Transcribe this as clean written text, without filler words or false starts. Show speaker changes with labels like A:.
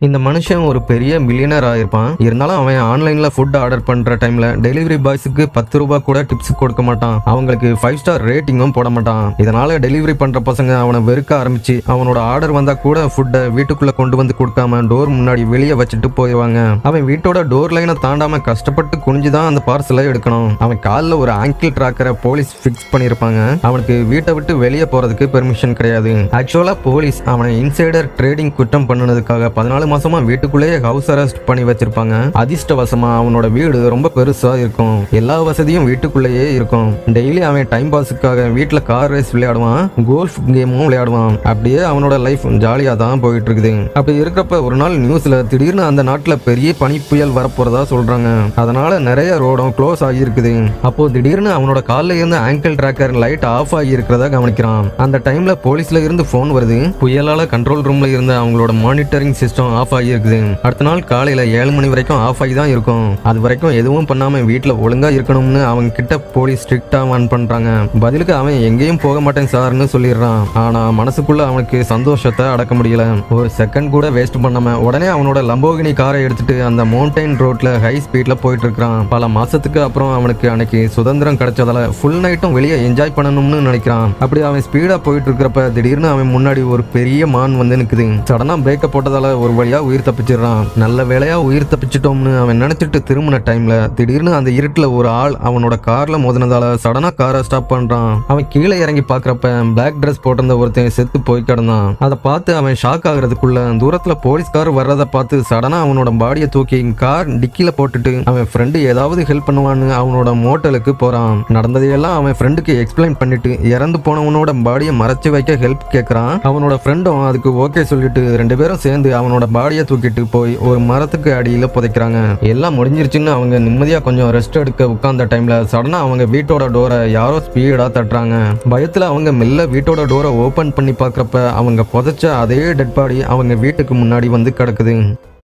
A: இந்த மனுஷன் ஒரு பெரிய மில்லியனர் ஆயிருப்பான். இருந்தாலும் அவன் ஆன்லைன்ல ஃபுட் ஆர்டர் பண்ற டைம்ல டெலிவரி பாய்ஸுக்கு 10 ரூபாய் கூட டிப்ஸ் கொடுக்க மாட்டான். அவங்களுக்கு 5 ஸ்டார் ரேட்டிங்கும் போட மாட்டான். இதனால டெலிவரி பண்ற பசங்க அவனை வெறுக்க ஆரம்பிச்சு அவனோட ஆர்டர் வந்தா கூட ஃபுட்டை வீட்டுக்குள்ள கொண்டு வந்து கொடுக்காம டோர் முன்னாடி வெளியே வச்சுட்டு போயிடுவாங்க. அவன் வீட்டோட டோர் லைனை தாண்டாம கஷ்டப்பட்டு குனிஞ்சுதான் அந்த பார்சலை எடுக்கணும். அவன் காலில் ஒரு ஆங்கிள் டிராக்கரை போலீஸ் ஃபிக்ஸ் பண்ணிருப்பாங்க. அவனுக்கு வீட்டை விட்டு வெளியே போறதுக்கு பெர்மிஷன் கிடையாது. ஆக்சுவலா போலீஸ் அவனை இன்சைடர் ட்ரேடிங் குற்றம் பண்ணதுக்காக 14 மாசமா வீட்டுக்குள்ளேயே ஹவுஸ் அரெஸ்ட் பண்ணி வச்சிருப்பாங்க. அதிர்ஷ்டவசமா அவனோட வீடு ரொம்ப பெருசா இருக்கும். எல்லா வசதியும் வீட்டுக்குள்ளேயே இருக்கும். டெய்லி அவன் டைம் பாஸுக்காக வீட்டுல கார் ரேஸ் விளையாடுவான், கோல்ஃப் கேமும் விளையாடுவான். அப்படியே அவனோட லைஃப் ஜாலியா தான் போயிட்டு இருக்குது. அப்படி இருக்கிறப்ப ஒரு நாள் நியூஸ்ல திடீர்னு அந்த நாட்டுல பெரிய பனி புயல் வரப்போறதா சொல்றாங்க. அதனால நிறைய ரோடும் க்ளோஸ் ஆகி இருக்குது. அப்போ திடீர்னு அவனோட கால்ல இருந்து ஆங்கிள் டிராக்கர் லைட் ஆஃப் ஆகி இருக்கிறதா கவனிக்கிறான். அந்த டைம்ல போலீஸ்ல இருந்து போன் வருது. புயலால கண்ட்ரோல் ரூம்ல இருந்த அவங்களோட மானிட்டரிங் சிஸ்டம் ஆஃப் ஆகி இருக்குது. அடுத்த நாள் காலையில 7 மணி வரைக்கும் ஆஃப் ஆகி தான் இருக்கும். அது வரைக்கும் எதுவும் பண்ணாம வீட்டுல ஒழுங்கா இருக்கணும்னு அவங்க கிட்ட போலீஸ் ஸ்ட்ரிக்டா வார்ன் பண்றாங்க. பதிலுக்கு அவன் எங்கேயும் போக மாட்டேன் சார்னு சொல்லிடுறான். ஆனா மனசுக்குள்ள அவனுக்கு சந்தோஷத்தை அடக்க முடியல. ஒரு செகண்ட் கூட வேஸ்ட் பண்ணாம உடனே அவனோட லம்போகினி காரை எடுத்துட்டு அந்த மவுண்டைன் ரோட்ல ஹை ஸ்பீட்ல போயிட்டு இருக்கான். பல மாசத்துக்கு அப்புறம் அவனுக்கு அன்னைக்கு சுதந்திரம் கிடைச்சதால ஃபுல் நைட்டும் வெளியே என்ஜாய் பண்ணணும்னு நினைக்கிறான். அப்படி அவன் ஸ்பீடா போயிட்டு இருக்கிறப்ப திடீர்னு அவன் முன்னாடி ஒரு பெரிய மான் வந்து நிக்குது. சடனா பிரேக்க போட்டதால ஒரு வழியா உயிர் தப்பிச்சிடறான். நல்ல வேலையா உயிர் தப்பிச்சிட்டோம்னு அவன் நினைச்சிட்டு திரும்பின டைம்ல திடீர்னு அந்த இருட்டுல ஒரு ஆள் அவனோட கார்ல மோதினதால சடனா காரை ஸ்டாப் பண்றான். அவன் கீழே இறங்கி பாக்குறப்ப பிளாக் ட்ரெஸ் போட்டிருந்த ஒருத்தன் செத்து போய் கிடந்தான். அதை பார்த்து அவன் ஷாக் ஆகுறதுக்குள்ள தூரத்துல போலீஸ் கார் வர்றதை பார்த்து சடனா அவனோட பாடியை தூக்கி கார் டிக்கில போட்டுட்டு அவன் ஃப்ரெண்டு ஏதாவது ஹெல்ப் பண்ணுவான்னு அவனோட மோட்டலுக்கு போறான். நடந்ததையெல்லாம் அவன் ஃப்ரெண்டுக்கு எக்ஸ்பிளைன் பண்ணிட்டு இறந்து போனவனோட பாடியை மறைச்சு வைக்க ஹெல்ப் கேட்கறான். அவனோட ஃப்ரெண்டும் அதுக்கு ஓகே சொல்லிட்டு 2 பேரும் சேர்ந்து அவனோட பாடியை தூக்கிட்டு போய் ஒரு மரத்துக்கு அடியில புதைக்கிறாங்க. எல்லாம் முடிஞ்சிருச்சுன்னு அவங்க நிம்மதியா கொஞ்சம் ரெஸ்ட் எடுக்க உட்கார்ந்த டைம்ல சடனா அவங்க வீட்டோட டோரை யாரோ ஸ்பீடா தட்டுறாங்க. பயத்துல அவங்க மெல்ல வீட்டோட டோரை ஓபன் பண்ணி பாக்குறப்ப அவங்க புதைச்ச அதே டெட் பாடி அவங்க வீட்டுக்கு முன்னாடி வந்து கிடக்குது.